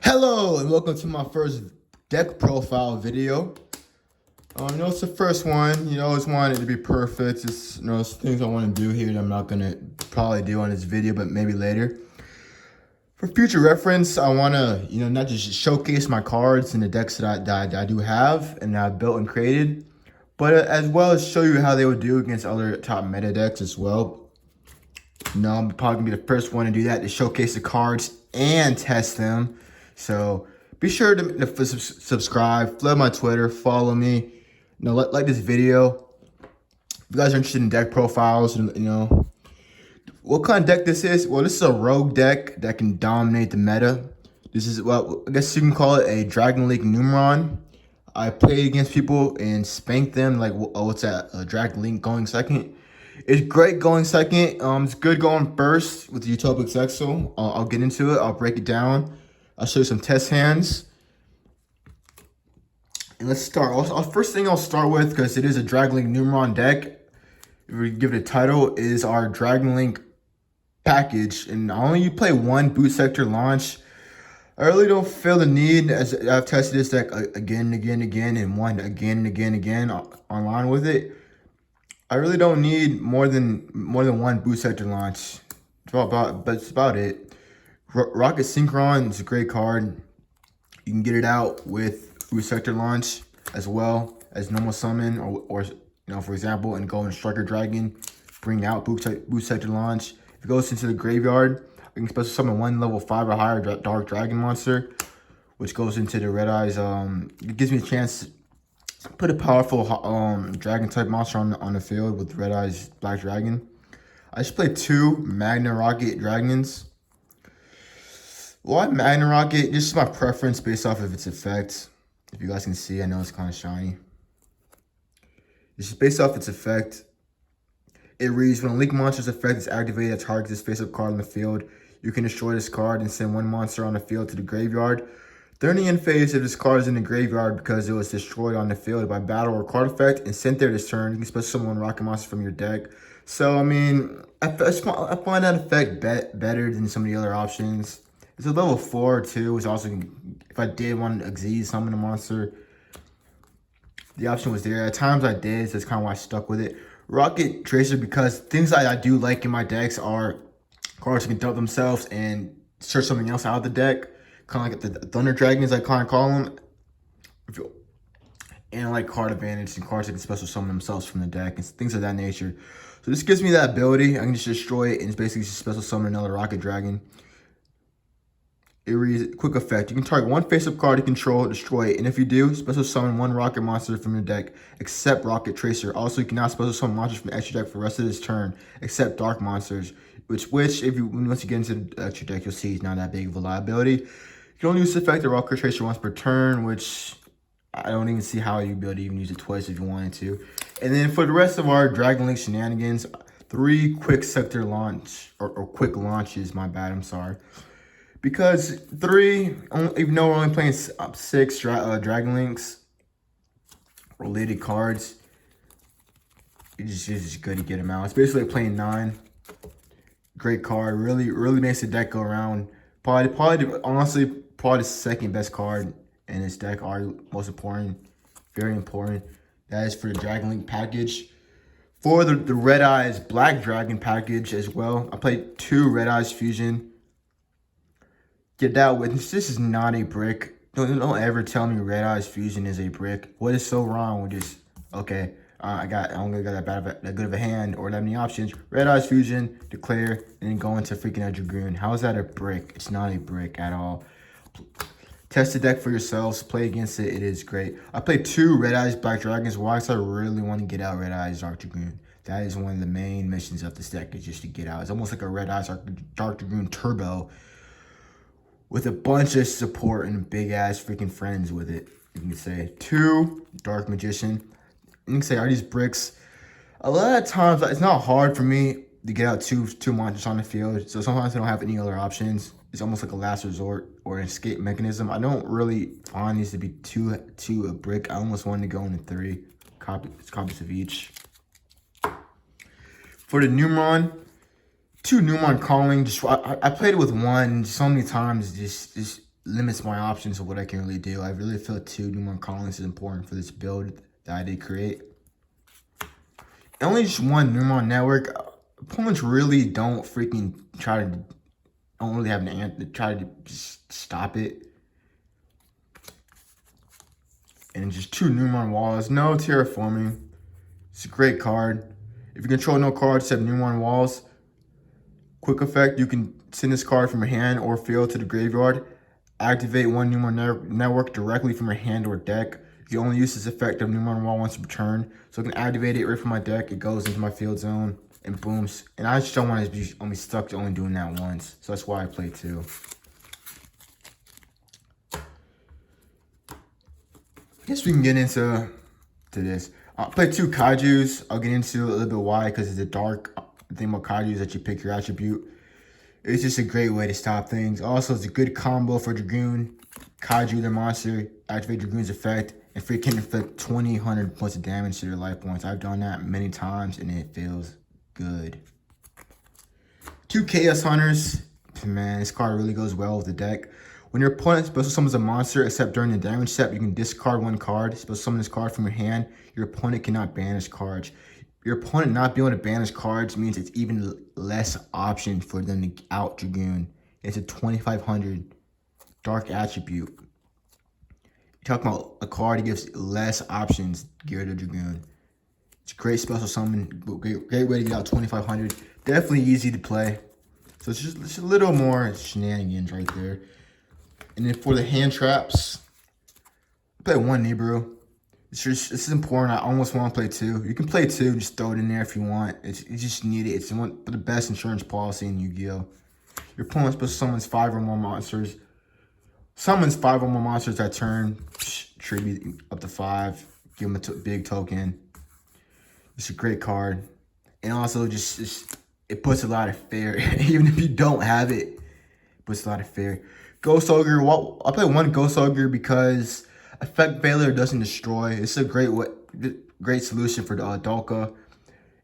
Hello and welcome to my first deck profile video. It's the first one. You always want it to be perfect. It's it's things I want to do here that I'm not gonna probably do on this video, but maybe later. For future reference, I want to not just showcase my cards and the decks that I do have and that I've built and created, but as well as show you how they would do against other top meta decks as well. I'm probably gonna be the first one to do that, to showcase the cards and test them. So be sure to subscribe, follow my Twitter, follow me. Like this video. If you guys are interested in deck profiles, what kind of deck this is. Well, this is a rogue deck that can dominate the meta. This is, well, I guess you can call it a Dragon League Numeron. I played against people and spanked them. Like, oh, what's that? A Dragon League going second. It's great going second. It's good going first with the UTOPIC ZEXAL. I'll get into it. I'll break it down. I'll show you some test hands. And let's start. First thing I'll start with, because it is a Dragon Link Numeron deck, if we give it a title, is our Dragon Link package. And you play one boot sector launch. I really don't feel the need, as I've tested this deck again and again, and won again and again online with it. I really don't need more than one boot sector launch. That's about it. ROKKET SYNCHRON is a great card. You can get it out with boot sector launch as well as normal summon, or for example, and go in Striker Dragon, bring out boot sector launch. If it goes into the graveyard, you can special summon one level 5 or higher Dark Dragon monster, which goes into the Red Eyes. It gives me a chance to put a powerful dragon type monster on the field with Red Eyes Black Dragon. I just played 2 MAGNAROKKET dragons. Why MAGNAROKKET? This is my preference based off of its effect. If you guys can see, I know it's kind of shiny. This is based off its effect. It reads, when a Link monster's effect is activated that targets this face-up card on the field, you can destroy this card and send one monster on the field to the graveyard. During the end phase, if this card is in the graveyard because it was destroyed on the field by battle or card effect and sent there this turn, you can special summon one rocket monster from your deck. So, I mean, I find that effect better than some of the other options. It's a level 4 too. It's also, if I did want to Xyz summon a monster, the option was there. At times I did, so that's kind of why I stuck with it. ROKKET Tracer, because things that I do like in my decks are cards that can dump themselves and search something else out of the deck. Kind of like the Thunder Dragons, I kind of call them. And like card advantage and cards that can special summon themselves from the deck and things of that nature. So this gives me that ability. I can just destroy it and it's basically just special summon another ROKKET Dragon. It reads, quick effect. You can target one face-up card you control, destroy it. And if you do, special summon one ROKKET monster from your deck, except ROKKET Tracer. Also, you cannot special summon monsters from the extra deck for the rest of this turn, except dark monsters. Which once you get into the extra deck, you'll see it's not that big of a liability. You can only use the effect of ROKKET Tracer once per turn, which I don't even see how you'd be able to even use it twice if you wanted to. And then for the rest of our Dragon Link shenanigans, 3 quick sector launch, or quick launches, my bad, I'm sorry. Because 3, even though we're only playing 6 Dragon Links related cards, it's just good to get them out. It's basically like playing 9. Great card. Really makes the deck go around. Honestly, probably the second best card in this deck. Most important. Very important. That is for the Dragon Link package. For the Red Eyes Black Dragon package as well, I played 2 Red Eyes Fusion. Get that witness. This is not a brick. Don't ever tell me Red Eyes Fusion is a brick. What is so wrong with this? Okay, I only got that good of a hand or that many options. Red Eyes Fusion, declare, and then go into freaking Dragoon. How is that a brick? It's not a brick at all. Test the deck for yourselves. Play against it. It is great. I played 2 Red Eyes Black Dragons. Why? Because I really want to get out Red Eyes Dark Dragoon. That is one of the main missions of this deck, is just to get out. It's almost like a Red Eyes Dark Dragoon Turbo, with a bunch of support and big ass freaking friends with it. You can say 2 Dark Magician. You can say, are these bricks? A lot of times it's not hard for me to get out two monsters on the field. So sometimes I don't have any other options. It's almost like a last resort or an escape mechanism. I don't really find these to be too a brick. I almost wanted to go into 3 copies of each. For the Numeron, 2 Numeron calling. I played it with 1 so many times. Just limits my options of what I can really do. I really feel 2 Numeron colonies is important for this build that I did create. And only just 1 Numeron network. Opponents really don't freaking don't really have an answer to try to just stop it. And just 2 Numeron walls, no terraforming. It's a great card. If you control no cards except Numeron walls, quick effect, you can send this card from your hand or field to the graveyard. Activate 1 Numeron network directly from your hand or deck. You only use this effect of Numeron wall once per turn. So I can activate it right from my deck. It goes into my field zone and booms. And I just don't want to be only stuck to only doing that once. So that's why I play 2. I guess we can get into this. I'll play 2 Kaijus. I'll get into a little bit why, because it's a dark thing about Kaiju is that you pick your attribute. It's just a great way to stop things. Also, it's a good combo for Dragoon. Kaiju, their monster, activate Dragoon's effect, and freaking inflict 2,000 points of damage to their life points. I've done that many times, and it feels good. 2 Chaos Hunters. Man, this card really goes well with the deck. When your opponent special summons a monster, except during the damage step, you can discard 1 card. Special summon this card from your hand. Your opponent cannot banish cards. Your opponent not being able to banish cards means it's even less option for them to out Dragoon. It's a 2,500 dark attribute. You're talking about a card that gives less options geared to Dragoon. It's a great special summon, great way to get out 2,500. Definitely easy to play. So it's just a little more shenanigans right there. And then for the hand traps, I play 1 NIBIRU. This is important. I almost want to play 2. You can play 2, just throw it in there if you want. You just need it. It's one of the best insurance policy in Yu-Gi-Oh! Your opponent supposed to summons 5 or more monsters. Summons 5 or more monsters that turn. Tribute up to 5. Give them a big token. It's a great card. And also just it puts a lot of fear. Even if you don't have it, it puts a lot of fear. Ghost Ogre. Well, I play 1 Ghost Ogre because effect failure doesn't destroy. It's a great solution for the Dolka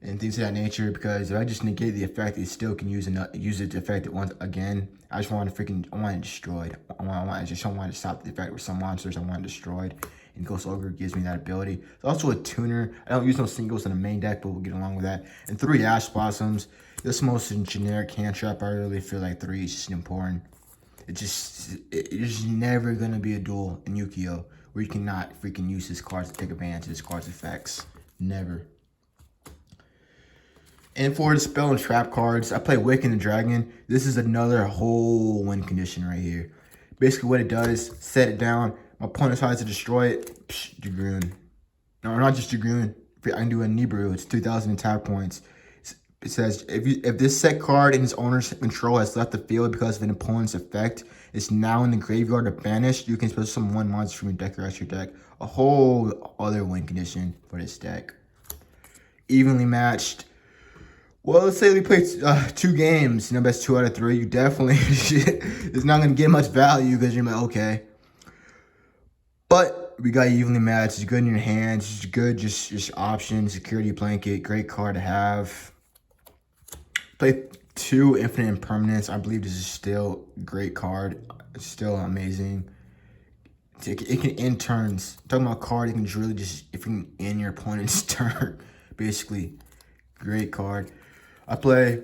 and things of that nature, because if I just negate the effect, it still can use it to affect it once again. I just want to I want it destroyed. I just don't want to stop the effect with some monsters. I want it destroyed. And Ghost Ogre gives me that ability. It's also a tuner. I don't use no singles in the main deck, but we'll get along with that. And 3 Ash Blossoms. This is most generic hand trap. I really feel like 3 is just important. It's never gonna be a duel in Yu-Gi-Oh! Where you cannot freaking use his cards to take advantage of his cards' effects. Never. And for the spell and trap cards, I play Awaken the Dragon. This is another whole win condition right here. Basically what it does, set it down. My opponent tries to destroy it. Dragoon. No, not just Dragoon. I can do a NIBIRU. It's 2,000 attack points. It says, if this set card in its owner's control has left the field because of an opponent's effect, it's now in the graveyard or banished, you can special summon 1 monster from your deck or out your deck. A whole other win condition for this deck. Evenly matched. Well, let's say we play 2 games. Best 2 out of 3. You definitely, it's not going to get much value because you're like, okay. But we got evenly matched. It's good in your hands. It's good, just option, security blanket. Great card to have. Play 2 Infinite Impermanence. I believe this is still a great card. It's still amazing. It can end turns. Talking about a card, it can really just, if you can end your opponent's turn, basically. Great card. I play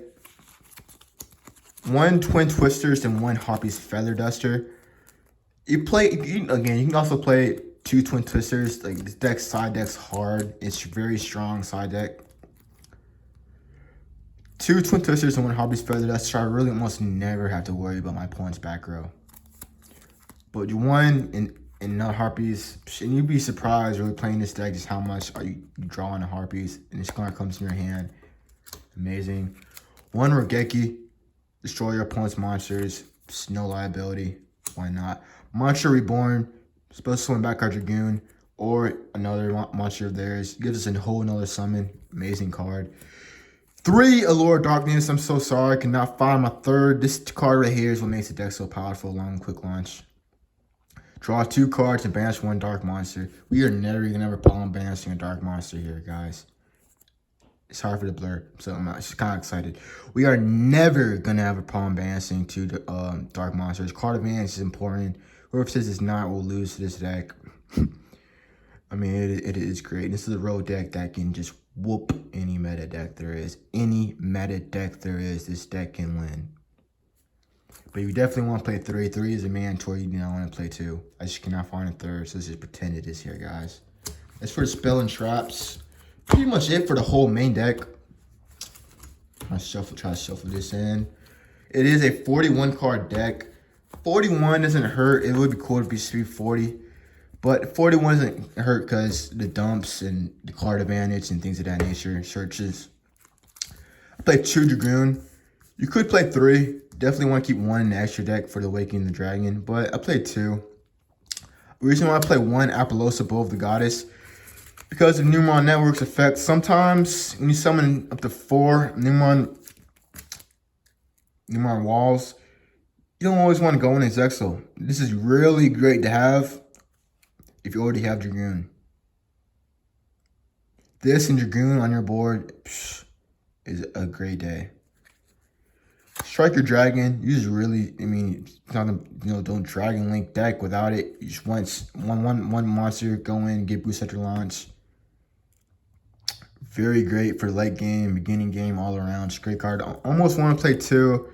1 Twin Twisters and 1 HARPIE'S Feather Duster. You can also play 2 Twin Twisters. Like, this deck's side deck's hard. It's very strong side deck. 2 Twin Twisters and 1 HARPIE'S Feather Duster. I really almost never have to worry about my opponent's back row. But 1 in not HARPIE'S, and you'd be surprised really playing this deck just how much are you drawing a HARPIE'S, and this card comes in your hand. Amazing. 1 RAIGEKI. Destroy your opponent's monsters. It's no liability. Why not? Monster Reborn. Special summon back our Dragoon or another monster of theirs. Gives us a whole another summon. Amazing card. 3 Allure Darkness. I'm so sorry. I cannot find my 3rd. This card right here is what makes the deck so powerful. Long quick launch. Draw 2 cards and banish 1 dark monster. We are never going to have a problem banishing a dark monster here, guys. It's hard for the blur, so I'm just kind of excited. We are never gonna have a problem balancing to the dark monsters. Card advantage is important. Whoever says it's not will lose to this deck. I mean, it is great. This is a road deck that can just whoop any meta deck there is. Any meta deck there is, this deck can win. But you definitely want to play 3. 3 is a mandatory. You do not want to play 2. I just cannot find a 3rd, so let's just pretend it is here, guys. As for the spell and traps, pretty much it for the whole main deck. Try to shuffle this in. It is a 41 card deck. 41 doesn't hurt. It would be cool to be 340. But 41 doesn't hurt because the dumps and the card advantage and things of that nature. Searches. I played 2 Dragoon. You could play 3. Definitely want to keep 1 in the extra deck for the Awakening the Dragon. But I played 2. The reason why I play 1 APOLLOUSA above the Goddess, because of Numeron Network's effect. Sometimes when you summon up to 4 Numeron walls, you don't always want to go in as ZEXAL. This is really great to have if you already have Dragoon. This and Dragoon on your board is a great day. Strike your dragon. You just really, I mean, don't Dragon Link deck without it. You just want one monster, go in, get boost at your launch. Very great for late game, beginning game, all around. Just great card. I almost want to play 2.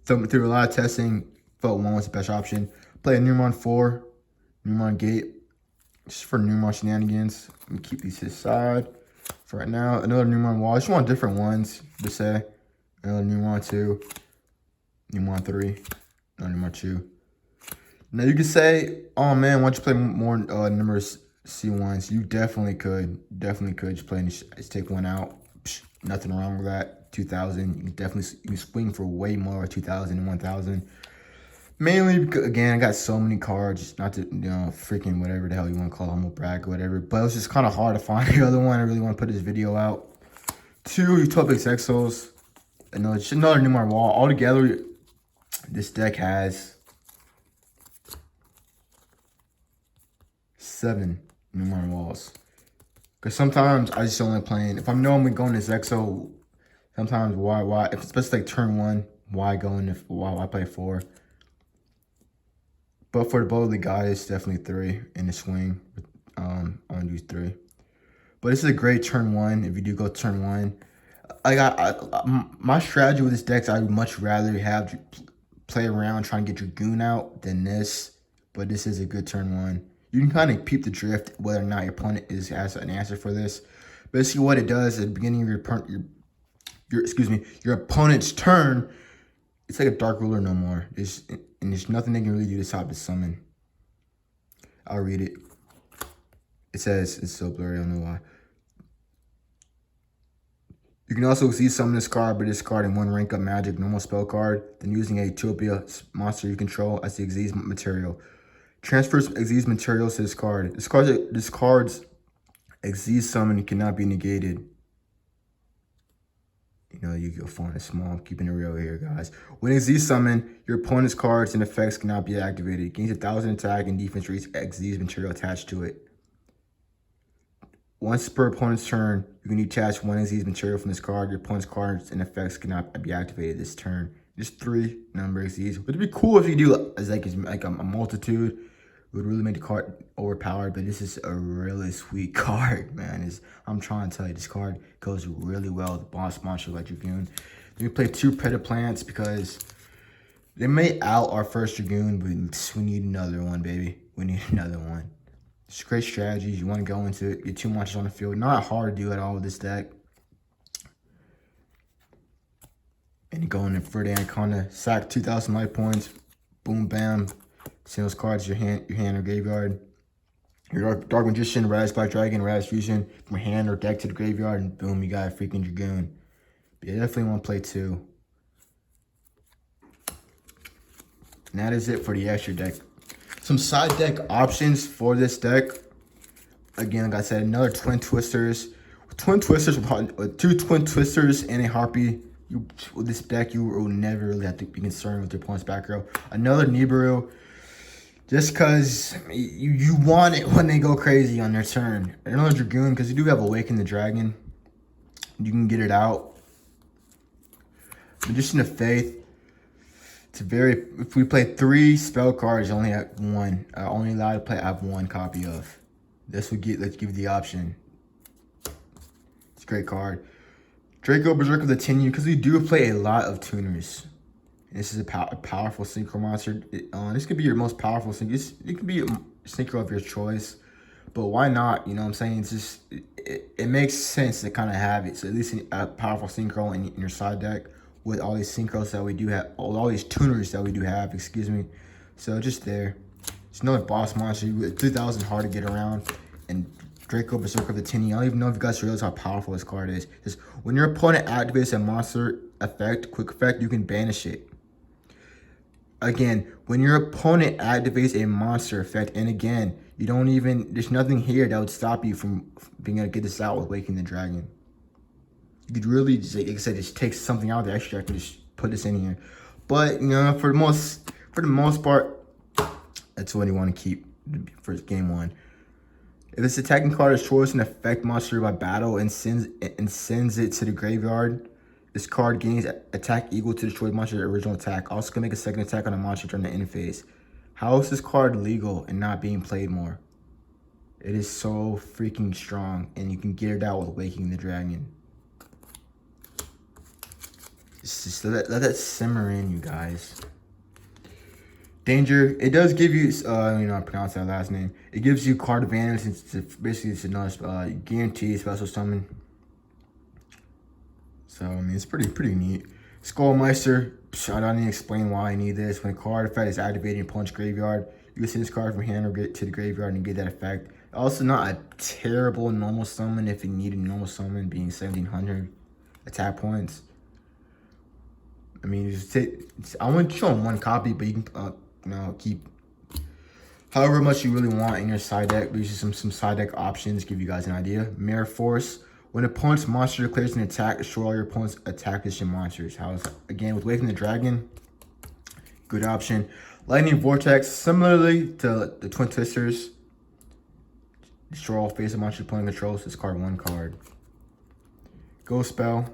Through a lot of testing, felt 1 was the best option. Play a Numeron 4, Numeron Gate, just for Numeron shenanigans. Let me keep these to the side for right now. Another Numeron wall. I just want different ones to say. Another Numeron 2, Numeron 3, another Numeron 2. Now you can say, oh man, why don't you play more numerous C1s? You definitely could. Definitely could. Just take 1 out. Nothing wrong with that. 2,000. You can swing for way more 2,000 and 1,000. Mainly because, again, I got so many cards. Not to, freaking whatever the hell you want to call them, brag or whatever. But it was just kind of hard to find the other one. I really want to put this video out. 2 UTOPIC ZEXALs. Just another Numeron wall. Altogether, this deck has 7 Numeron walls. Because sometimes I just only playing. If I know I'm going to ZEXAL, sometimes why? Especially like turn 1, why play 4? But for the bow of the guy, it's definitely 3 in the swing. I'm gonna use 3. But this is a great turn 1. If you do go turn 1, my strategy with this deck is I would much rather have play around trying to get your goon out than this. But this is a good turn 1. You can kind of peep the drift whether or not your opponent has an answer for this. Basically, what it does at the beginning of your opponent's turn, it's like a Dark Ruler no more. There's nothing they can really do to stop the summon. I'll read it. It says, it's so blurry, I don't know why. You can also see summon this card by discarding 1 rank up magic normal spell card, then using a Utopia monster you control as the Xyz material. Transfers Xyz materials to this card. This card's Xyz summon cannot be negated. You go find it small. I'm keeping it real here, guys. When Xyz summon, your opponent's cards and effects cannot be activated. Gains 1,000 attack and defense rates Xyz material attached to it. Once per opponent's turn, you can detach 1 Xyz material from this card. Your opponent's cards and effects cannot be activated this turn. Just 3 number Xyz. Would be cool if you do like a multitude. It would really make the card overpowered, but this is a really sweet card, man. I'm trying to tell you, this card goes really well with the boss monster like Dragoon. We play 2 PREDAPLANTs because they may out our first Dragoon, but we need another one, baby. We need another one. It's great strategies. You want to go into it, get 2 monsters on the field. Not hard to do at all with this deck. And you go in for the Anaconda, sack 2,000 life points, boom, bam. Send those cards to your hand or graveyard. Your Dark Magician, Raz Black Dragon, Raz Fusion from your hand or deck to the graveyard, and boom, you got a freaking Dragoon. But yeah, definitely want to play 2. And that is it for the extra deck. Some side deck options for this deck. Again, like I said, another Twin Twisters. With 2 Twin Twisters and a Harpie. With this deck, you will never really have to be concerned with your opponent's back row. Another Nibiru. Just because you want it when they go crazy on their turn. Another Dragoon, because you do have Awaken the Dragon. you can get it out. Magician of Faith. It's very, if we play 3 spell cards, you only have 1. Only allowed to play, I have 1 copy of. This would get, let's give you the option. It's a great card. Draco Berserker of the Tenyu, because we do play a lot of tuners. And this is a powerful synchro monster. This could be your most powerful synchro. It could be a synchro of your choice. But why not? You know what I'm saying? It's just, it makes sense to kind of have it. So at least a powerful synchro in your side deck with all these synchros that we do have, all these tuners that we do have, excuse me. So just there. It's another boss monster. 3,000 hard to get around. And Draco Berserker of the Tenyu. I don't even know if you guys realize how powerful this card is. Just when your opponent activates a monster effect, quick effect, you can banish it. Again, when your opponent activates a monster effect, and again, you don't even, there's nothing here that would stop you from being able to get this out with Waking the Dragon. You could really, just, like I said, just take something out of the extract and just put this in here. But, you know, for the most part, that's what you want to keep for game 1. If this attacking card is choice an effect monster by battle and sends it to the graveyard, this card gains attack equal to destroyed monster's original attack. Also can make a second attack on a monster during the end phase. How is this card legal and not being played more? It is so freaking strong, and you can get it out with Waking the Dragon. Just let that simmer in, you guys. Danger. It does give you, you know, I pronounce that last name. It gives you card advantage. Basically, it's another guaranteed special summon. So, I mean, it's pretty neat. Skullmeister. I don't need to explain why I need this. When a card effect is activated in Punch Graveyard, you can send this card from hand or get to the graveyard and get that effect. Also, not a terrible normal summon if you need a normal summon, being 1,700 attack points. I mean, just take, I want to show them 1 copy, but you can, you know, keep however much you really want in your side deck. These are some side deck options, give you guys an idea. Mirror Force. When an opponent's monster declares an attack, destroy all your opponent's attack position monsters. How's again with Waking the Dragon? Good option. Lightning Vortex, similarly to the Twin Twisters. Destroy all face of monster opponent controls. Discard 1 card. Ghost Spell.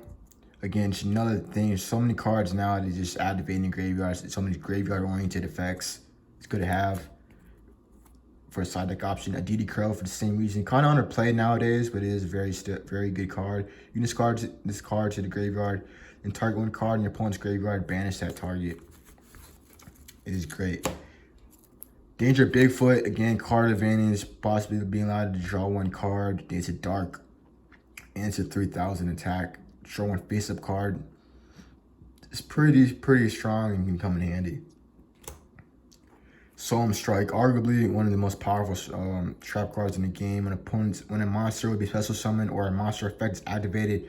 Again, just another thing. There's so many cards now that just activate in graveyards. So many graveyard-oriented effects. It's good to have for a side deck option. A DD Crow for the same reason. Kind of underplayed nowadays, but it is a very good card. You can discard this card to the graveyard, then target 1 card in your opponent's graveyard, banish that target. It is great. Danger Bigfoot. Again, card advantage, possibly being allowed to draw 1 card. It's a dark, and it's a 3,000 attack. Draw 1 face-up card. It's pretty strong and can come in handy. Solemn Strike, arguably one of the most powerful trap cards in the game. When a monster would be special summoned or a monster effect is activated,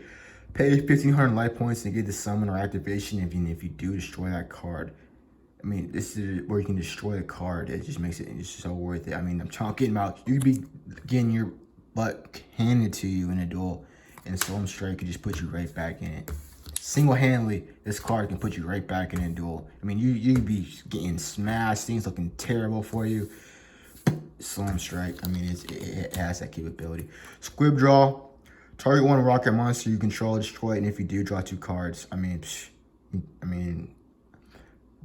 pay 1,500 life points to get the summon or activation. If you do destroy that card, I mean, this is where you can destroy a card. It just makes it just so worth it. I mean, I'm talking about you'd be getting your butt handed to you in a duel, and Solemn Strike could just put you right back in it. Single-handedly, this card can put you right back in a duel. I mean, you'd be getting smashed, things looking terrible for you. Solemn Strike, I mean, it has that capability. Squib Draw, target 1 rocket monster you control, destroy it, and if you do, draw 2 cards. I mean,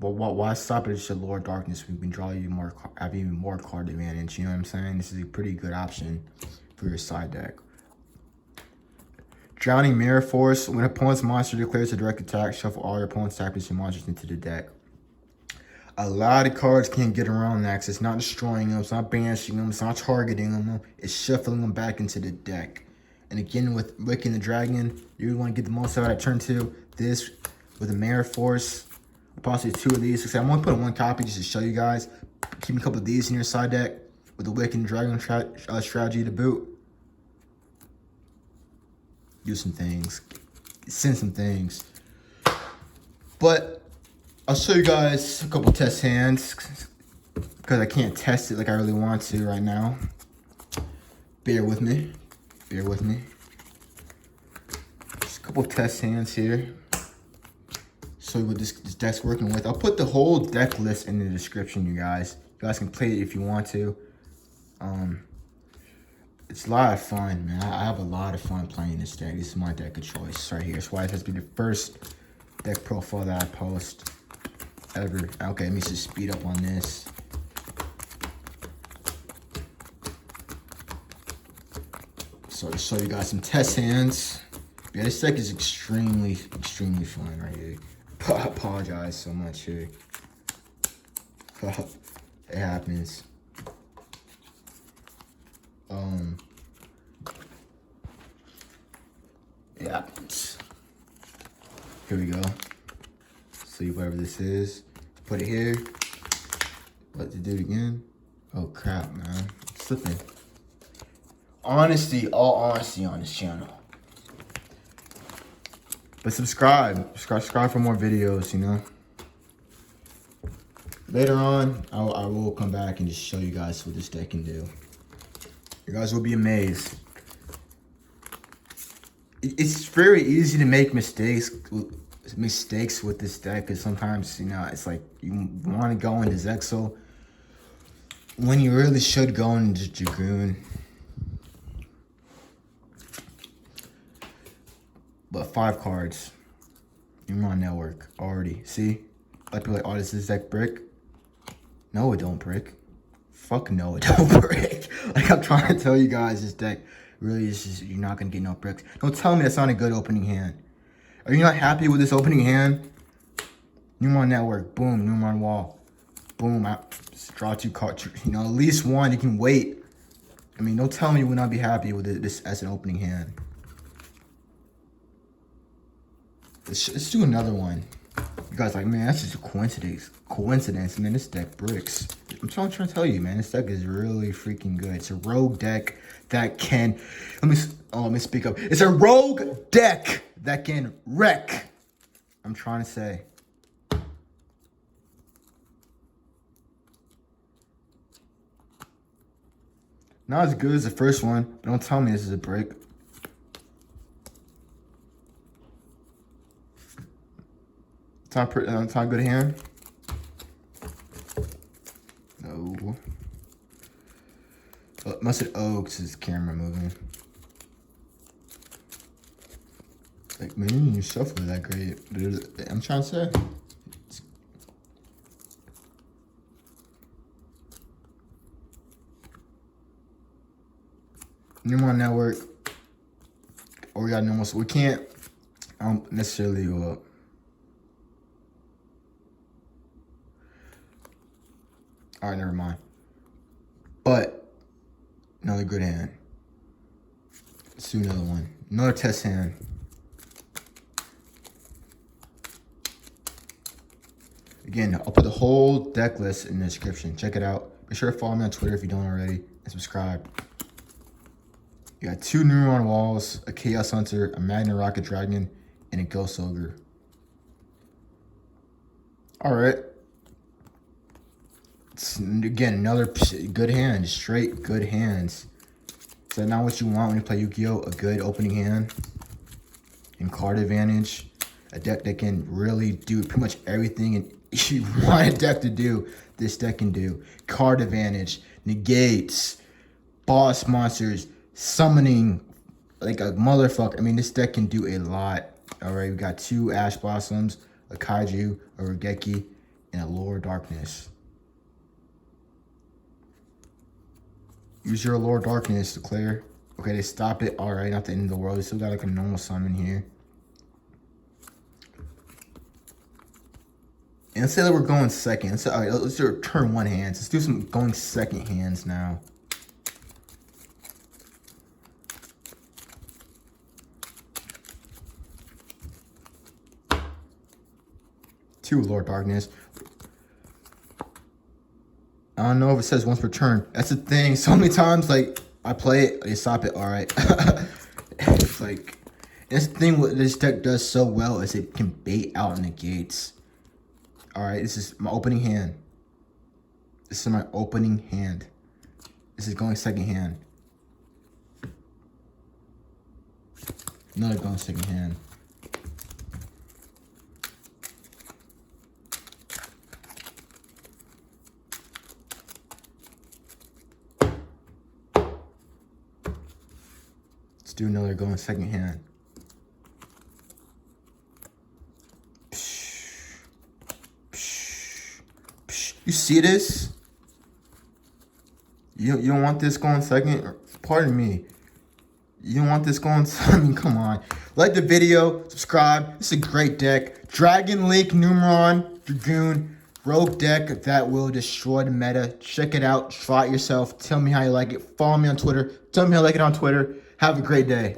well, why stop it at just Allure Darkness? We can draw you more, have even more card advantage. You know what I'm saying? This is a pretty good option for your side deck. Drowning Mirror Force. When an opponent's monster declares a direct attack, shuffle all your opponent's attack position monsters into the deck. A lot of cards can't get around that. It's not destroying them, it's not banishing them, it's not targeting them, it's shuffling them back into the deck. And again, with Waking the Dragon, you want to get the most out of that turn 2. This with a Mirror Force, possibly 2 of these. I'm only putting 1 copy just to show you guys. Keep a couple of these in your side deck with the Waking the Dragon strategy to boot. Do some things, send some things. But I'll show you guys a couple test hands because I can't test it like I really want to right now. Bear with me. Just a couple test hands here. Show you what this deck's working with. I'll put the whole deck list in the description, you guys. You guys can play it if you want to. It's a lot of fun, man. I have a lot of fun playing this deck. This is my deck of choice right here. That's why it has to be the first deck profile that I post ever. Okay, let me just speed up on this. So to show you guys some test hands. Yeah, this deck is extremely fun right here. I apologize so much here. It happens. It happens. Here we go. See whatever this is. Put it here. Let's do it again. Oh crap, man. I'm slipping. Honesty, all honesty on this channel. But subscribe for more videos, you know. Later on, I will come back and just show you guys what this deck can do. You guys will be amazed. It's very easy to make mistakes with this deck, because sometimes, you know, it's like you want to go into ZEXAL when you really should go into Dragoon. But 5 cards. Numeron network already. See? Like people like, oh, this is deck brick. No, it don't brick. Fuck no, it don't brick. Like I'm trying to tell you guys, this deck really is just, you're not gonna get no bricks. Don't tell me that's not a good opening hand. Are you not happy with this opening hand? Numeron network, boom, Numeron wall. Boom, I just draw 2 cards. You know, at least one, you can wait. I mean, don't tell me you will not be happy with this as an opening hand. Let's do another one. You guys like, man, that's just a coincidence, man. This deck bricks. I'm trying to tell you, man, this deck is really freaking good. It's a rogue deck that can, let me speak up. It's a rogue deck that can wreck. I'm trying to say. Not as good as the first one, but don't tell me this is a brick. It's not a good hand. No. Oh, it must have because his camera moving. Like, man, you shuffle that great. I'm trying to say. Numeron network. Or we got normal, so we can't necessarily go up. All right, never mind. But another good hand. Let's do another one. Another test hand. Again, I'll put the whole deck list in the description. Check it out. Be sure to follow me on Twitter if you don't already, and subscribe. You got 2 Numeron walls, a Chaos Hunter, a MAGNAROKKET Dragon, and a Ghost Ogre. All right. Again, another good hand, straight good hands. Is that not what you want when you play Yu-Gi-Oh? A good opening hand and card advantage. A deck that can really do pretty much everything and you want a deck to do. This deck can do card advantage, negates, boss monsters, summoning like a motherfucker. I mean, this deck can do a lot. All right, we got 2 Ash Blossoms, a Kaiju, a RAIGEKI, and a Allure Darkness. Use your Allure Darkness to clear. Okay, they stop it. All right, not the end of the world. They still got like a normal summon here. And let's say that we're going second. All right, let's do turn 1 hands. Let's do some going second hands now. Two Allure Darkness. I don't know if it says once per turn. That's the thing. So many times, like, I play it, they stop it. All right. It's like, that's the thing what this deck does so well is it can bait out negates. All right, this is my opening hand. This is my opening hand. This is going second hand. Another going second hand. do another go in second hand. You see this? You don't want this going second? Pardon me. You don't want this going? I mean, come on. Like the video, subscribe. This is a great deck. Dragon Link, Numeron, Dragoon, rogue deck that will destroy the meta. Check it out. Try it yourself. Tell me how you like it. Follow me on Twitter. Tell me how you like it on Twitter. Have a great day.